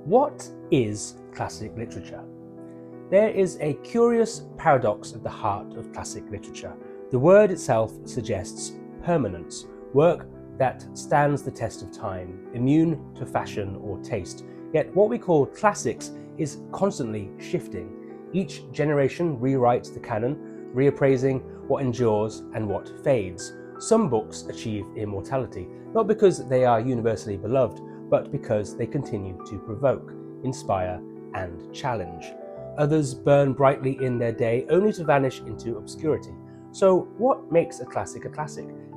What is classic literature? There is a curious paradox at the heart of classic literature. The word itself suggests permanence, work that stands the test of time, immune to fashion or taste. Yet what we call classics is constantly shifting. Each generation rewrites the canon, reappraising what endures and what fades. Some books achieve immortality, not because they are universally beloved, but because they continue to provoke, inspire, and challenge. Others burn brightly in their day only to vanish into obscurity. So what makes a classic,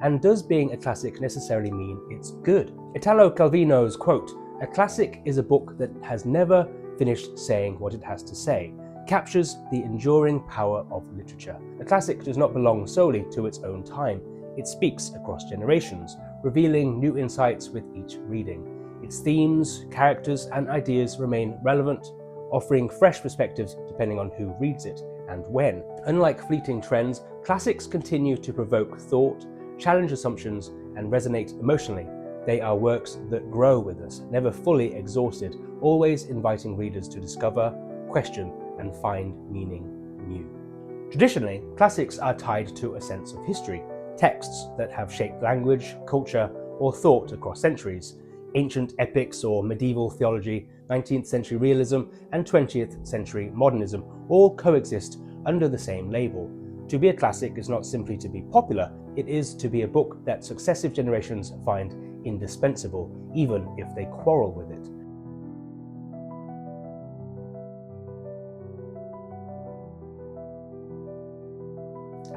and does being a classic necessarily mean it's good? Italo Calvino's quote, "A classic is a book that has never finished saying what it has to say," captures the enduring power of literature. A classic does not belong solely to its own time. It speaks across generations, revealing new insights with each reading. Its themes, characters, and ideas remain relevant, offering fresh perspectives depending on who reads it and when. Unlike fleeting trends, classics continue to provoke thought, challenge assumptions, and resonate emotionally. They are works that grow with us, never fully exhausted, always inviting readers to discover, question, and find meaning new. Traditionally, classics are tied to a sense of history, texts that have shaped language, culture, or thought across centuries. Ancient epics or medieval theology, 19th century realism, and 20th century modernism all coexist under the same label. To be a classic is not simply to be popular, it is to be a book that successive generations find indispensable, even if they quarrel with it.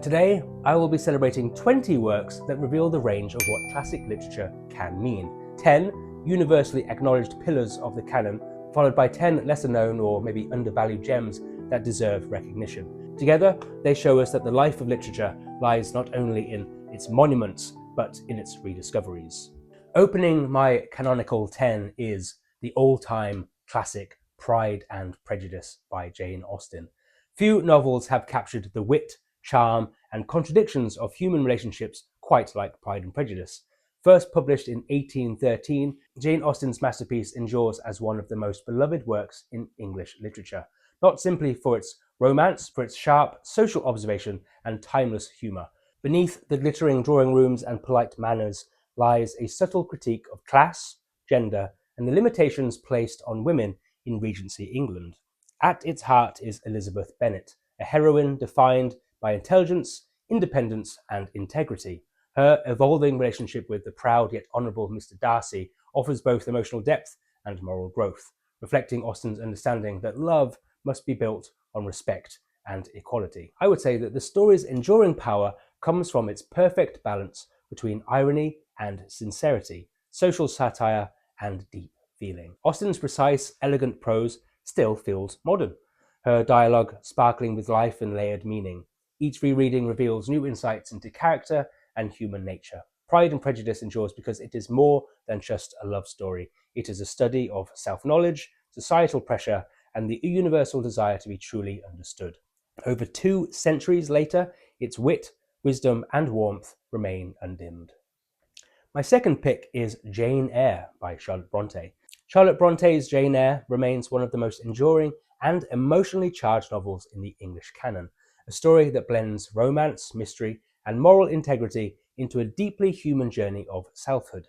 Today, I will be celebrating 20 works that reveal the range of what classic literature can mean. 10 universally acknowledged pillars of the canon, followed by 10 lesser known or maybe undervalued gems that deserve recognition. Together, they show us that the life of literature lies not only in its monuments, but in its rediscoveries. Opening my canonical 10 is the all-time classic Pride and Prejudice by Jane Austen. Few novels have captured the wit, charm, and contradictions of human relationships quite like Pride and Prejudice. First published in 1813, Jane Austen's masterpiece endures as one of the most beloved works in English literature, not simply for its romance, for its sharp social observation and timeless humour. Beneath the glittering drawing rooms and polite manners lies a subtle critique of class, gender, and the limitations placed on women in Regency England. At its heart is Elizabeth Bennet, a heroine defined by intelligence, independence, and integrity. Her evolving relationship with the proud yet honourable Mr. Darcy offers both emotional depth and moral growth, reflecting Austen's understanding that love must be built on respect and equality. I would say that the story's enduring power comes from its perfect balance between irony and sincerity, social satire and deep feeling. Austen's precise, elegant prose still feels modern, her dialogue sparkling with life and layered meaning. Each rereading reveals new insights into character and human nature. Pride and Prejudice endures because it is more than just a love story. It is a study of self-knowledge, societal pressure, and the universal desire to be truly understood. Over 2 centuries later, its wit, wisdom, and warmth remain undimmed. My second pick is Jane Eyre by Charlotte Brontë. Charlotte Bronté's Jane Eyre remains one of the most enduring and emotionally charged novels in the English canon, a story that blends romance, mystery, and moral integrity into a deeply human journey of selfhood.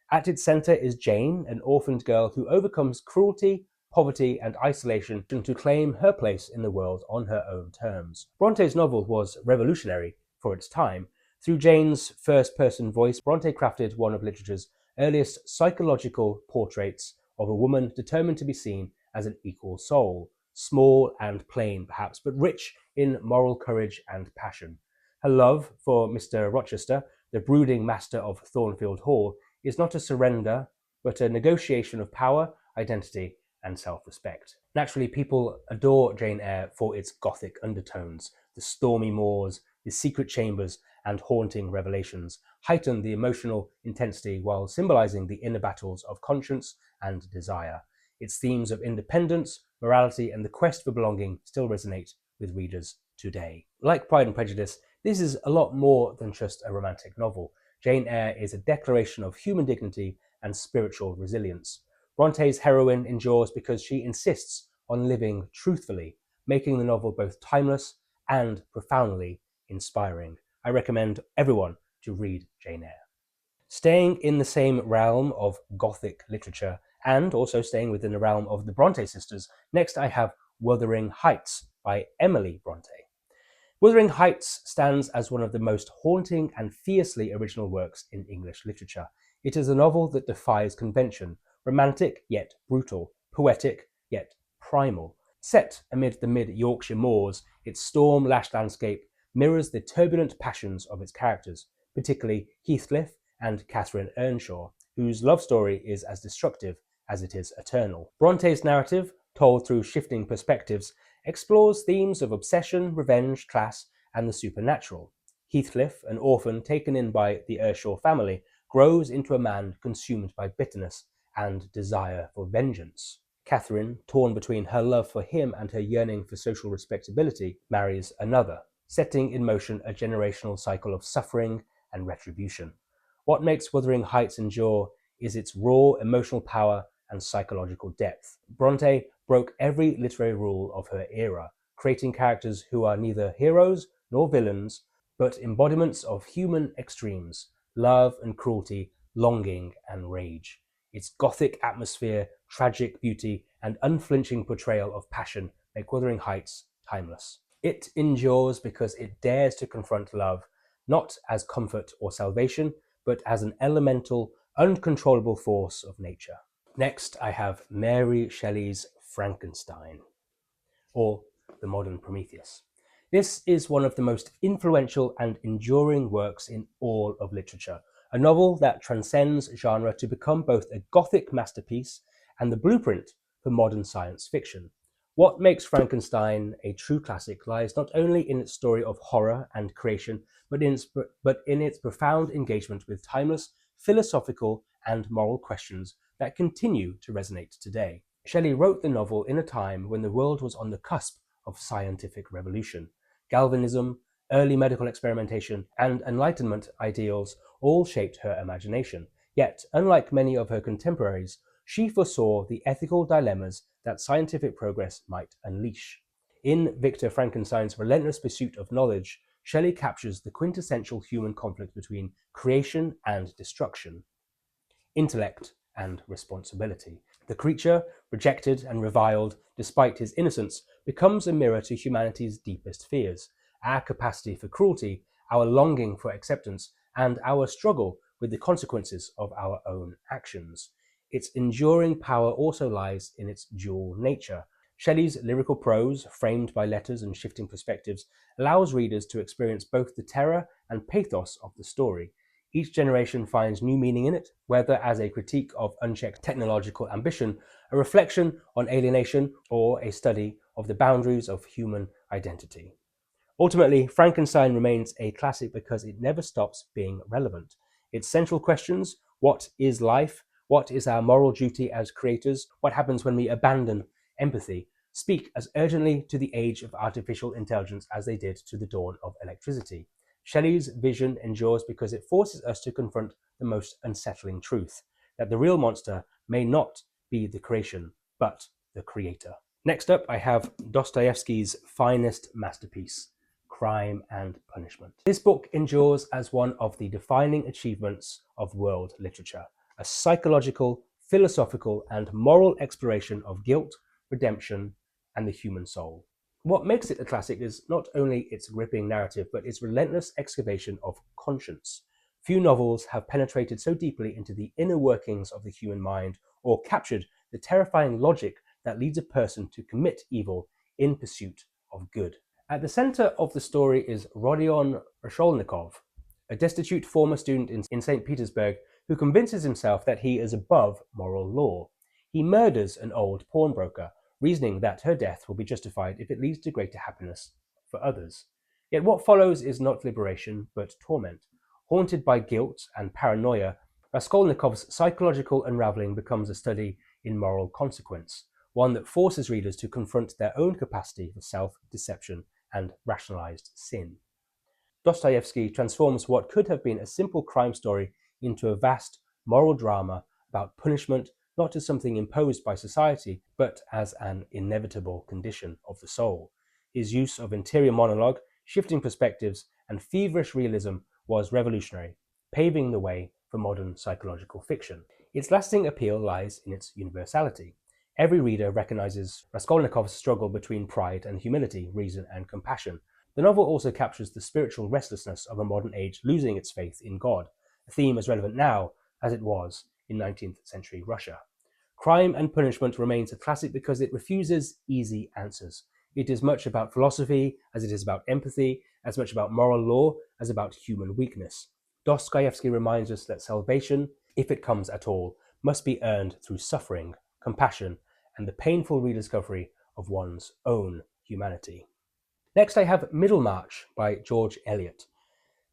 At its centre is Jane, an orphaned girl who overcomes cruelty, poverty, and isolation to claim her place in the world on her own terms. Bronté's novel was revolutionary for its time. Through Jane's first-person voice, Brontë crafted one of literature's earliest psychological portraits of a woman determined to be seen as an equal soul, small and plain perhaps, but rich in moral courage and passion. Her love for Mr. Rochester, the brooding master of Thornfield Hall, is not a surrender, but a negotiation of power, identity, and self-respect. Naturally, people adore Jane Eyre for its gothic undertones. The stormy moors, the secret chambers, and haunting revelations heighten the emotional intensity while symbolizing the inner battles of conscience and desire. Its themes of independence, morality, and the quest for belonging still resonate with readers today. Like Pride and Prejudice, this is a lot more than just a romantic novel. Jane Eyre is a declaration of human dignity and spiritual resilience. Bronte's heroine endures because she insists on living truthfully, making the novel both timeless and profoundly inspiring. I recommend everyone to read Jane Eyre. Staying in the same realm of Gothic literature, and also staying within the realm of the Brontë sisters, next I have Wuthering Heights by Emily Brontë. Wuthering Heights stands as one of the most haunting and fiercely original works in English literature. It is a novel that defies convention, romantic yet brutal, poetic yet primal. Set amid the mid-Yorkshire moors, its storm-lashed landscape mirrors the turbulent passions of its characters, particularly Heathcliff and Catherine Earnshaw, whose love story is as destructive as it is eternal. Bronte's narrative, told through shifting perspectives, explores themes of obsession, revenge, class, and the supernatural. Heathcliff, an orphan taken in by the Earnshaw family, grows into a man consumed by bitterness and desire for vengeance. Catherine, torn between her love for him and her yearning for social respectability, marries another, setting in motion a generational cycle of suffering and retribution. What makes Wuthering Heights endure is its raw emotional power and psychological depth. Brontë broke every literary rule of her era, creating characters who are neither heroes nor villains, but embodiments of human extremes, love and cruelty, longing and rage. Its gothic atmosphere, tragic beauty, and unflinching portrayal of passion make Wuthering Heights timeless. It endures because it dares to confront love, not as comfort or salvation, but as an elemental, uncontrollable force of nature. Next, I have Mary Shelley's Frankenstein, or the modern Prometheus. This is one of the most influential and enduring works in all of literature, a novel that transcends genre to become both a Gothic masterpiece and the blueprint for modern science fiction. What makes Frankenstein a true classic lies not only in its story of horror and creation, but in its profound engagement with timeless philosophical and moral questions that continue to resonate today. Shelley wrote the novel in a time when the world was on the cusp of scientific revolution. Galvanism, early medical experimentation, and Enlightenment ideals all shaped her imagination. Yet, unlike many of her contemporaries, she foresaw the ethical dilemmas that scientific progress might unleash. In Victor Frankenstein's relentless pursuit of knowledge, Shelley captures the quintessential human conflict between creation and destruction, intellect and responsibility. The creature, rejected and reviled despite his innocence, becomes a mirror to humanity's deepest fears, our capacity for cruelty, our longing for acceptance, and our struggle with the consequences of our own actions. Its enduring power also lies in its dual nature. Shelley's lyrical prose, framed by letters and shifting perspectives, allows readers to experience both the terror and pathos of the story. Each generation finds new meaning in it, whether as a critique of unchecked technological ambition, a reflection on alienation, or a study of the boundaries of human identity. Ultimately, Frankenstein remains a classic because it never stops being relevant. Its central questions, what is life? What is our moral duty as creators? What happens when we abandon empathy? Speak as urgently to the age of artificial intelligence as they did to the dawn of electricity. Shelley's vision endures because it forces us to confront the most unsettling truth, that the real monster may not be the creation, but the creator. Next up, I have Dostoevsky's finest masterpiece, Crime and Punishment. This book endures as one of the defining achievements of world literature, a psychological, philosophical, and moral exploration of guilt, redemption, and the human soul. What makes it a classic is not only its gripping narrative, but its relentless excavation of conscience. Few novels have penetrated so deeply into the inner workings of the human mind or captured the terrifying logic that leads a person to commit evil in pursuit of good. At the center of the story is Rodion Raskolnikov, a destitute former student in St. Petersburg who convinces himself that he is above moral law. He murders an old pawnbroker, reasoning that her death will be justified if it leads to greater happiness for others. Yet what follows is not liberation, but torment. Haunted by guilt and paranoia, Raskolnikov's psychological unraveling becomes a study in moral consequence, one that forces readers to confront their own capacity for self-deception and rationalized sin. Dostoevsky transforms what could have been a simple crime story into a vast moral drama about punishment, not as something imposed by society, but as an inevitable condition of the soul. His use of interior monologue, shifting perspectives, and feverish realism was revolutionary, paving the way for modern psychological fiction. Its lasting appeal lies in its universality. Every reader recognizes Raskolnikov's struggle between pride and humility, reason and compassion. The novel also captures the spiritual restlessness of a modern age losing its faith in God, a theme as relevant now as it was in 19th century Russia. Crime and Punishment remains a classic because it refuses easy answers. It is much about philosophy as it is about empathy, as much about moral law as about human weakness. Dostoevsky reminds us that salvation, if it comes at all, must be earned through suffering, compassion, and the painful rediscovery of one's own humanity. Next I have Middlemarch by George Eliot.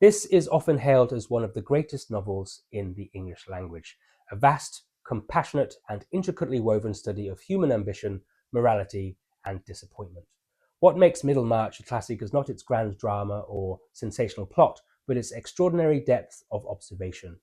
This is often hailed as one of the greatest novels in the English language, a vast, compassionate, and intricately woven study of human ambition, morality, and disappointment. What makes Middlemarch a classic is not its grand drama or sensational plot, but its extraordinary depth of observation.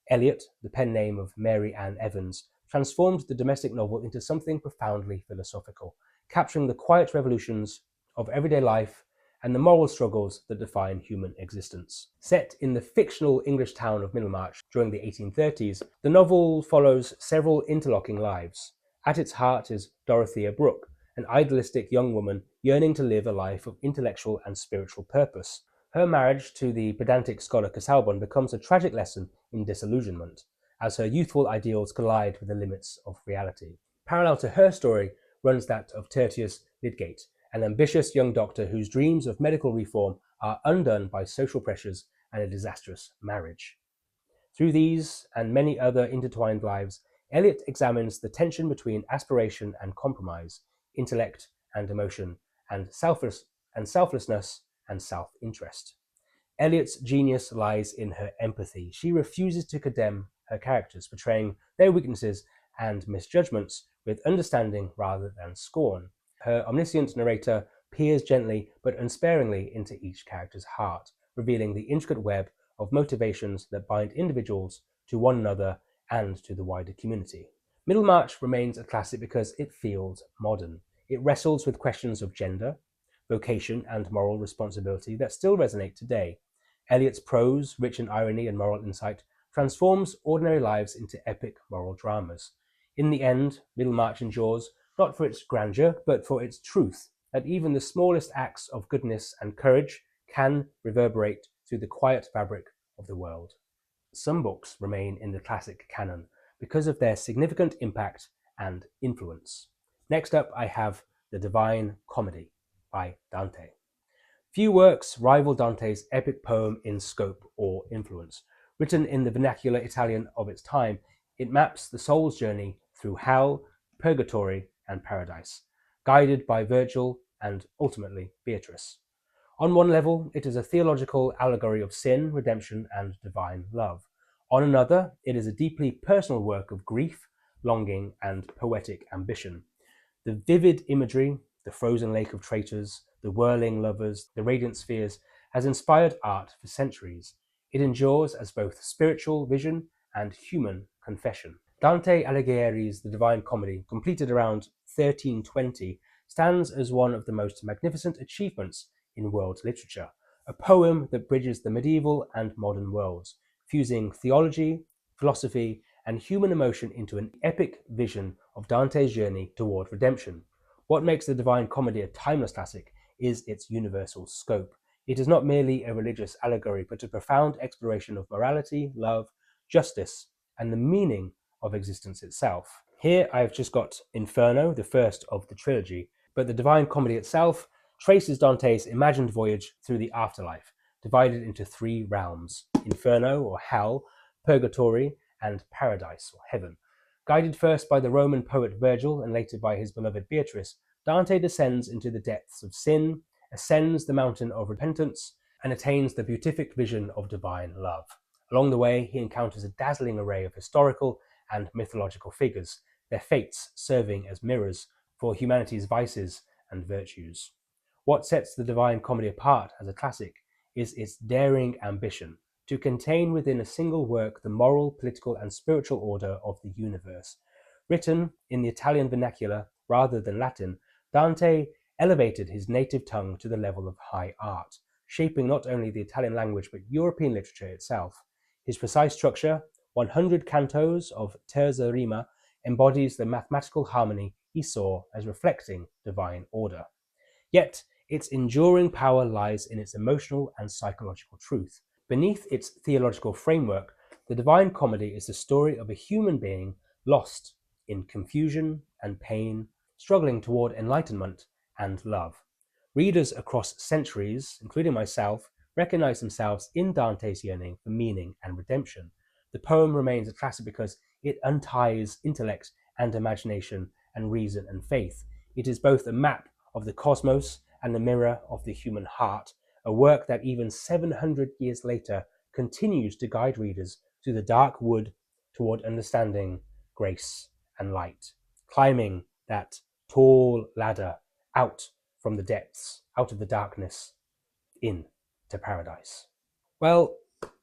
Eliot, the pen name of Mary Ann Evans, transformed the domestic novel into something profoundly philosophical, capturing the quiet revolutions of everyday life and the moral struggles that define human existence. Set in the fictional English town of Middlemarch during the 1830s, the novel follows several interlocking lives. At its heart is Dorothea Brooke, an idealistic young woman yearning to live a life of intellectual and spiritual purpose. Her marriage to the pedantic scholar Casaubon becomes a tragic lesson in disillusionment, as her youthful ideals collide with the limits of reality. Parallel to her story runs that of Tertius Lydgate, an ambitious young doctor whose dreams of medical reform are undone by social pressures and a disastrous marriage. Through these and many other intertwined lives, Eliot examines the tension between aspiration and compromise, intellect and emotion, and selflessness and self-interest. Eliot's genius lies in her empathy. She refuses to condemn her characters, portraying their weaknesses and misjudgments with understanding rather than scorn. Her omniscient narrator peers gently but unsparingly into each character's heart, revealing the intricate web of motivations that bind individuals to one another and to the wider community. Middlemarch remains a classic because it feels modern. It wrestles with questions of gender, vocation, and moral responsibility that still resonate today. Eliot's prose, rich in irony and moral insight, transforms ordinary lives into epic moral dramas. In the end, Middlemarch endures not for its grandeur, but for its truth, that even the smallest acts of goodness and courage can reverberate through the quiet fabric of the world. Some books remain in the classic canon because of their significant impact and influence. Next up, I have The Divine Comedy by Dante. Few works rival Dante's epic poem in scope or influence. Written in the vernacular Italian of its time, it maps the soul's journey through hell, purgatory, and paradise, guided by Virgil and ultimately Beatrice. On one level, it is a theological allegory of sin, redemption, and divine love. On another, it is a deeply personal work of grief, longing, and poetic ambition. The vivid imagery, the frozen lake of traitors, the whirling lovers, the radiant spheres, has inspired art for centuries. It endures as both spiritual vision and human confession. Dante Alighieri's The Divine Comedy, completed around 1320, stands as one of the most magnificent achievements in world literature, a poem that bridges the medieval and modern worlds, fusing theology, philosophy, and human emotion into an epic vision of Dante's journey toward redemption. What makes The Divine Comedy a timeless classic is its universal scope. It is not merely a religious allegory, but a profound exploration of morality, love, justice, and the meaning of existence itself. Here I've just got Inferno, the first of the trilogy, but The Divine Comedy itself traces Dante's imagined voyage through the afterlife, divided into three realms: Inferno, or hell, purgatory, and paradise, or heaven. Guided first by the Roman poet Virgil and later by his beloved Beatrice, Dante descends into the depths of sin, ascends the mountain of repentance, and attains the beatific vision of divine love. Along the way, he encounters a dazzling array of historical and mythological figures, their fates serving as mirrors for humanity's vices and virtues. What sets The Divine Comedy apart as a classic is its daring ambition to contain within a single work the moral, political, and spiritual order of the universe. Written in the Italian vernacular rather than Latin, Dante elevated his native tongue to the level of high art, shaping not only the Italian language but European literature itself. His precise structure, 100 cantos of terza rima, embodies the mathematical harmony he saw as reflecting divine order. Yet, its enduring power lies in its emotional and psychological truth. Beneath its theological framework, the Divine Comedy is the story of a human being lost in confusion and pain, struggling toward enlightenment and love. Readers across centuries, including myself, recognize themselves in Dante's yearning for meaning and redemption. The poem remains a classic because it unties intellect and imagination and reason and faith. It is both a map of the cosmos and a mirror of the human heart, a work that even 700 years later continues to guide readers through the dark wood toward understanding, grace, and light, climbing that tall ladder out from the depths, out of the darkness, into paradise. Well,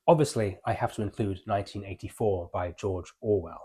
obviously, I have to include 1984 by George Orwell.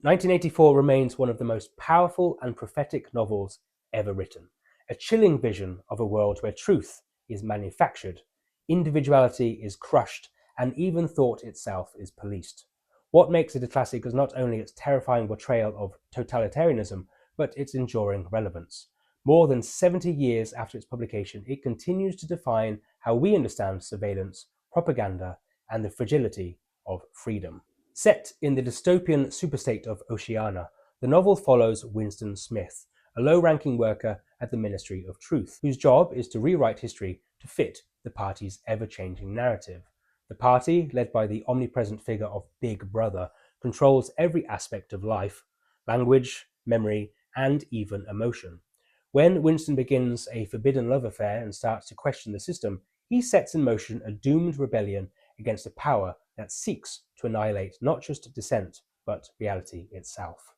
1984 remains one of the most powerful and prophetic novels ever written, a chilling vision of a world where truth is manufactured, individuality is crushed, and even thought itself is policed. What makes it a classic is not only its terrifying portrayal of totalitarianism, but its enduring relevance. More than 70 years after its publication, it continues to define how we understand surveillance, propaganda, and the fragility of freedom. Set in the dystopian superstate of Oceania, the novel follows Winston Smith, a low-ranking worker at the Ministry of Truth, whose job is to rewrite history to fit the party's ever-changing narrative. The party, led by the omnipresent figure of Big Brother, controls every aspect of life, language, memory, and even emotion. When Winston begins a forbidden love affair and starts to question the system, he sets in motion a doomed rebellion against a power that seeks to annihilate not just dissent, but reality itself.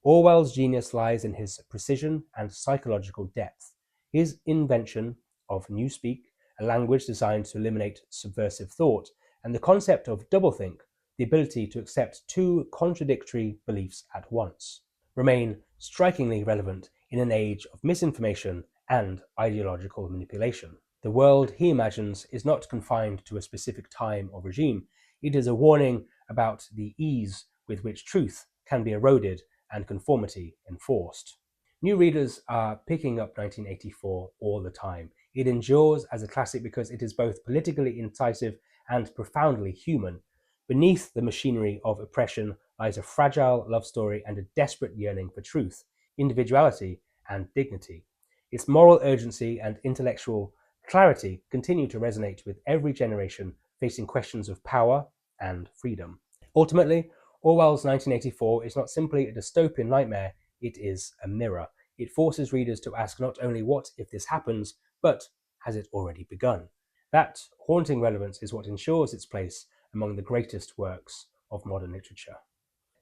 Orwell's genius lies in his precision and psychological depth. His invention of newspeak, a language designed to eliminate subversive thought, and the concept of doublethink, the ability to accept two contradictory beliefs at once, remain strikingly relevant in an age of misinformation and ideological manipulation. The world he imagines is not confined to a specific time or regime. It is a warning about the ease with which truth can be eroded and conformity enforced. New readers are picking up 1984 all the time. It endures as a classic because it is both politically incisive and profoundly human. Beneath the machinery of oppression lies a fragile love story and a desperate yearning for truth, individuality, and dignity. Its moral urgency and intellectual clarity continue to resonate with every generation facing questions of power and freedom. Ultimately, Orwell's 1984 is not simply a dystopian nightmare, it is a mirror. It forces readers to ask not only what if this happens, but has it already begun? That haunting relevance is what ensures its place among the greatest works of modern literature.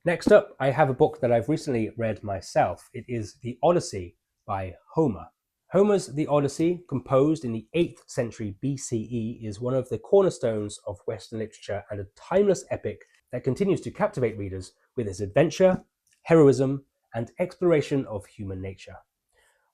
Next up, I have a book that I've recently read myself. It is The Odyssey by Homer. Homer's The Odyssey, composed in the 8th century BCE, is one of the cornerstones of Western literature and a timeless epic that continues to captivate readers with its adventure, heroism, and exploration of human nature.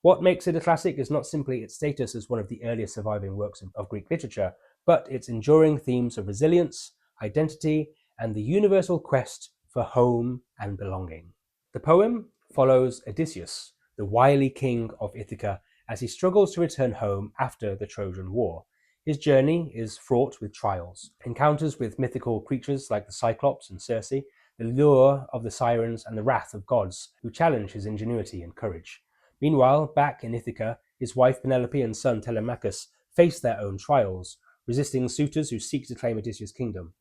What makes it a classic is not simply its status as one of the earliest surviving works of Greek literature, but its enduring themes of resilience, identity, and the universal quest for home and belonging. The poem follows Odysseus, the wily king of Ithaca, as he struggles to return home after the Trojan War. His journey is fraught with trials, encounters with mythical creatures like the Cyclops and Circe, the lure of the sirens, and the wrath of gods who challenge his ingenuity and courage. Meanwhile, back in Ithaca, his wife Penelope and son Telemachus face their own trials, resisting suitors who seek to claim Odysseus' kingdom.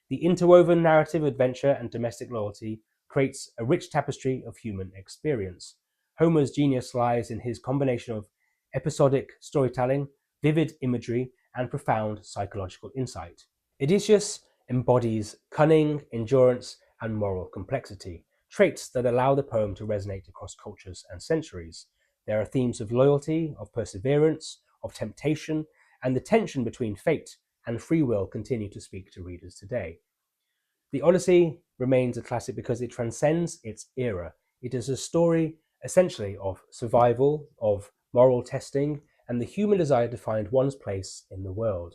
The interwoven narrative, adventure, and domestic loyalty creates a rich tapestry of human experience. Homer's genius lies in his combination of episodic storytelling, vivid imagery, and profound psychological insight. Odysseus embodies cunning, endurance, and moral complexity, traits that allow the poem to resonate across cultures and centuries. There are themes of loyalty, of perseverance, of temptation, and the tension between fate and free will continue to speak to readers today. The Odyssey remains a classic because it transcends its era. It is a story essentially of survival, of moral testing, and the human desire to find one's place in the world.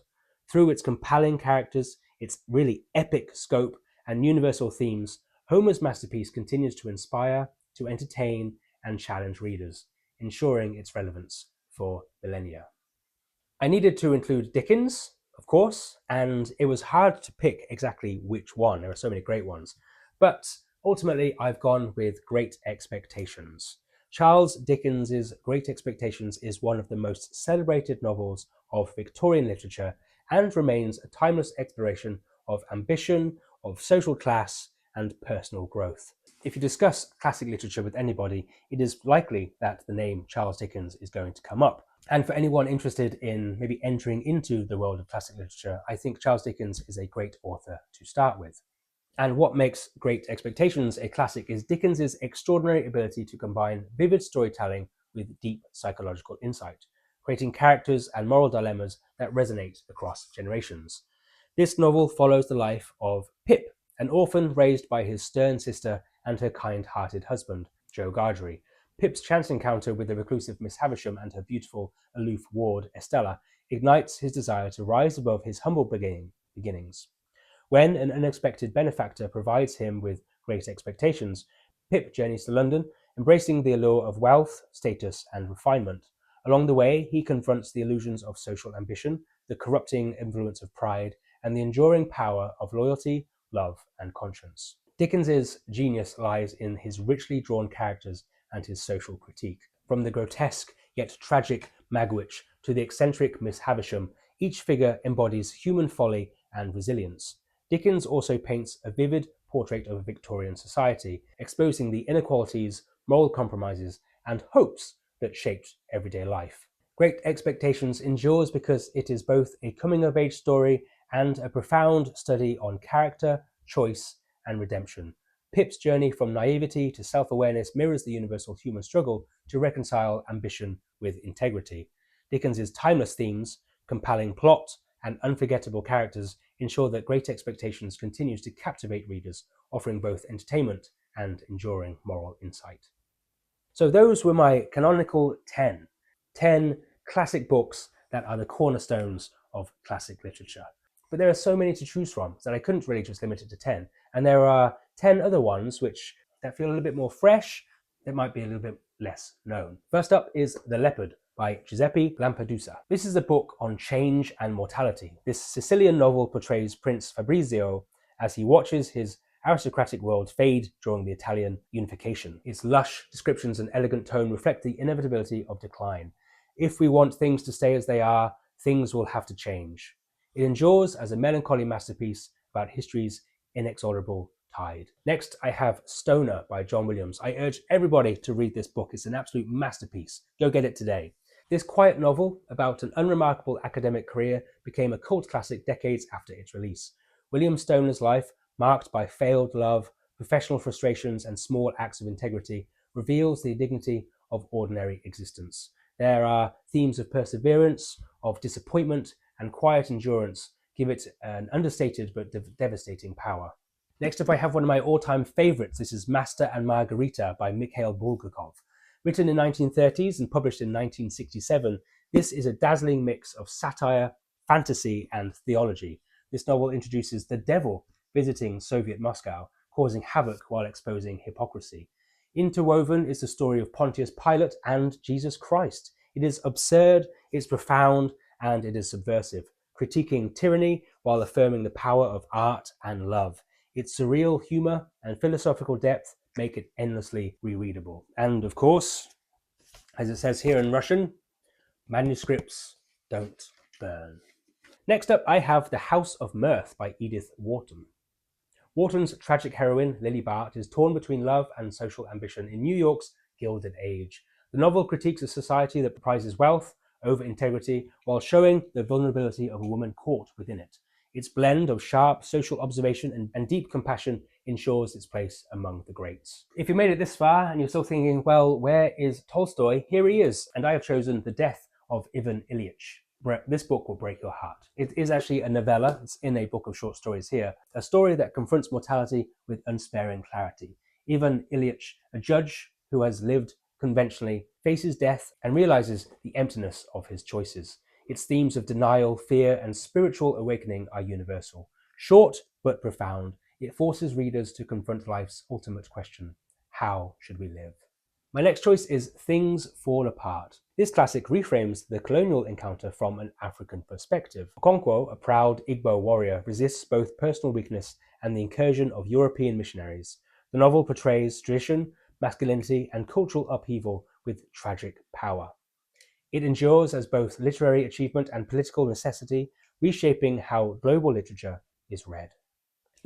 Through its compelling characters, its really epic scope, and universal themes, Homer's masterpiece continues to inspire, to entertain, and challenge readers, ensuring its relevance for millennia. I needed to include Dickens, of course, and it was hard to pick exactly which one. There are so many great ones. But ultimately, I've gone with Great Expectations. Charles Dickens's Great Expectations is one of the most celebrated novels of Victorian literature and remains a timeless exploration of ambition, of social class, and personal growth. If you discuss classic literature with anybody, it is likely that the name Charles Dickens is going to come up. And for anyone interested in maybe entering into the world of classic literature, I think Charles Dickens is a great author to start with. And what makes Great Expectations a classic is Dickens's extraordinary ability to combine vivid storytelling with deep psychological insight, creating characters and moral dilemmas that resonate across generations. This novel follows the life of Pip, an orphan raised by his stern sister and her kind-hearted husband, Joe Gargery. Pip's chance encounter with the reclusive Miss Havisham and her beautiful, aloof ward, Estella, ignites his desire to rise above his humble beginnings. When an unexpected benefactor provides him with great expectations, Pip journeys to London, embracing the allure of wealth, status, and refinement. Along the way, he confronts the illusions of social ambition, the corrupting influence of pride, and the enduring power of loyalty, love, and conscience. Dickens's genius lies in his richly drawn characters and his social critique. From the grotesque yet tragic Magwitch to the eccentric Miss Havisham, each figure embodies human folly and resilience. Dickens also paints a vivid portrait of Victorian society, exposing the inequalities, moral compromises, and hopes that shaped everyday life. Great Expectations endures because it is both a coming-of-age story and a profound study on character, choice, and redemption. Pip's journey from naivety to self-awareness mirrors the universal human struggle to reconcile ambition with integrity. Dickens's timeless themes, compelling plot, and unforgettable characters ensure that Great Expectations continues to captivate readers, offering both entertainment and enduring moral insight. So those were my canonical 10 classic books that are the cornerstones of classic literature. But there are so many to choose from that I couldn't really just limit it to 10. And there are 10 other ones that feel a little bit more fresh, that might be a little bit less known. First up is The Leopard by Giuseppe Lampedusa. This is a book on change and mortality. This Sicilian novel portrays Prince Fabrizio as he watches his aristocratic world fade during the Italian unification. Its lush descriptions and elegant tone reflect the inevitability of decline. If we want things to stay as they are, things will have to change. It endures as a melancholy masterpiece about history's inexorable tide. Next, I have Stoner by John Williams. I urge everybody to read this book. It's an absolute masterpiece. Go get it today. This quiet novel about an unremarkable academic career became a cult classic decades after its release. William Stoner's life, marked by failed love, professional frustrations, and small acts of integrity, reveals the dignity of ordinary existence. There are themes of perseverance, of disappointment, and quiet endurance give it an understated but devastating power. Next up, I have one of my all-time favorites. This is Master and Margarita by Mikhail Bulgakov. Written in the 1930s and published in 1967, this is a dazzling mix of satire, fantasy, and theology. This novel introduces the devil visiting Soviet Moscow, causing havoc while exposing hypocrisy. Interwoven is the story of Pontius Pilate and Jesus Christ. It is absurd, it's profound, and it is subversive, critiquing tyranny while affirming the power of art and love. Its surreal humor and philosophical depth make it endlessly rereadable. And of course, as it says here in Russian, manuscripts don't burn. Next up, I have The House of Mirth by Edith Wharton. Wharton's tragic heroine, Lily Bart, is torn between love and social ambition in New York's Gilded Age. The novel critiques a society that prizes wealth over integrity while showing the vulnerability of a woman caught within it. Its blend of sharp social observation and deep compassion ensures its place among the greats. If you made it this far and you're still thinking, well, where is Tolstoy? Here he is, and I have chosen The Death of Ivan Ilyich. this book will break your heart. It is actually a novella. It's in a book of short stories here. A story that confronts mortality with unsparing clarity. Even Ilyich, a judge who has lived conventionally, faces death and realizes the emptiness of his choices. Its themes of denial, fear, and spiritual awakening are universal. Short but profound, it forces readers to confront life's ultimate question: how should we live? My next choice is Things Fall Apart. This classic reframes the colonial encounter from an African perspective. Okonkwo, a proud Igbo warrior, resists both personal weakness and the incursion of European missionaries. The novel portrays tradition, masculinity, and cultural upheaval with tragic power. It endures as both literary achievement and political necessity, reshaping how global literature is read.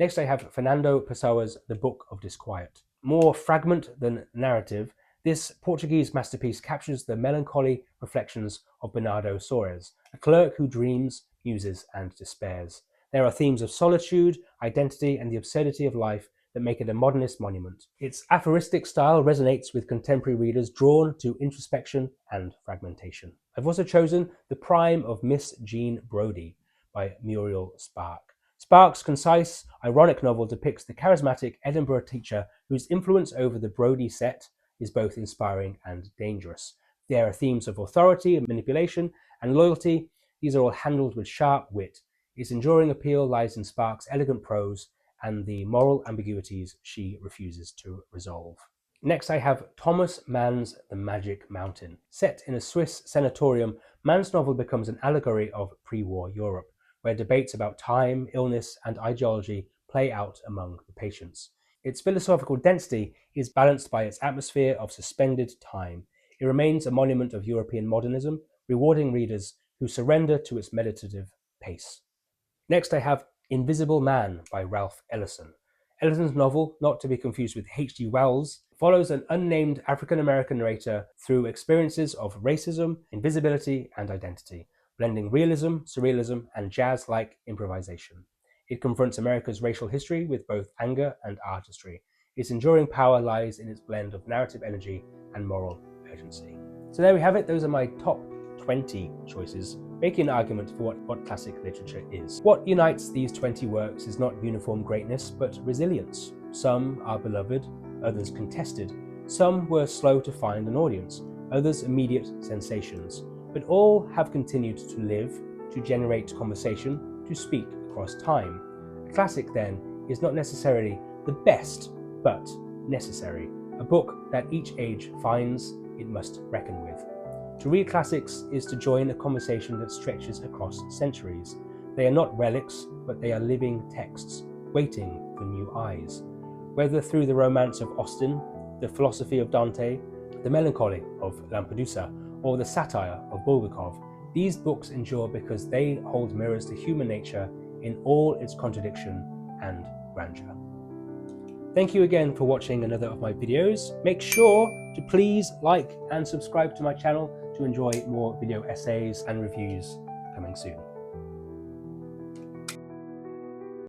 Next I have Fernando Pessoa's The Book of Disquiet. More fragment than narrative, this Portuguese masterpiece captures the melancholy reflections of Bernardo Soares, a clerk who dreams, muses, and despairs. There are themes of solitude, identity, and the absurdity of life that make it a modernist monument. Its aphoristic style resonates with contemporary readers drawn to introspection and fragmentation. I've also chosen The Prime of Miss Jean Brodie by Muriel Spark. Spark's concise, ironic novel depicts the charismatic Edinburgh teacher whose influence over the Brodie set is both inspiring and dangerous. There are themes of authority, manipulation, and loyalty. These are all handled with sharp wit. Its enduring appeal lies in Spark's elegant prose and the moral ambiguities she refuses to resolve. Next I have Thomas Mann's The Magic Mountain. Set in a Swiss sanatorium, Mann's novel becomes an allegory of pre-war Europe, where debates about time, illness, and ideology play out among the patients. Its philosophical density is balanced by its atmosphere of suspended time. It remains a monument of European modernism, rewarding readers who surrender to its meditative pace. Next I have Invisible Man by Ralph Ellison. Ellison's novel, not to be confused with H.G. Wells, follows an unnamed African-American narrator through experiences of racism, invisibility, and identity, blending realism, surrealism, and jazz-like improvisation. It confronts America's racial history with both anger and artistry. Its enduring power lies in its blend of narrative energy and moral urgency. So there we have it. Those are my top 20 choices, making an argument for what classic literature is. What unites these 20 works is not uniform greatness, but resilience. Some are beloved, others contested. Some were slow to find an audience, others immediate sensations. But all have continued to live, to generate conversation, to speak across time. A classic, then, is not necessarily the best, but necessary. A book that each age finds it must reckon with. To read classics is to join a conversation that stretches across centuries. They are not relics, but they are living texts, waiting for new eyes. Whether through the romance of Austen, the philosophy of Dante, the melancholy of Lampedusa, or the satire of Bulgakov, these books endure because they hold mirrors to human nature in all its contradiction and grandeur. Thank you again for watching another of my videos. Make sure to please like and subscribe to my channel to enjoy more video essays and reviews coming soon.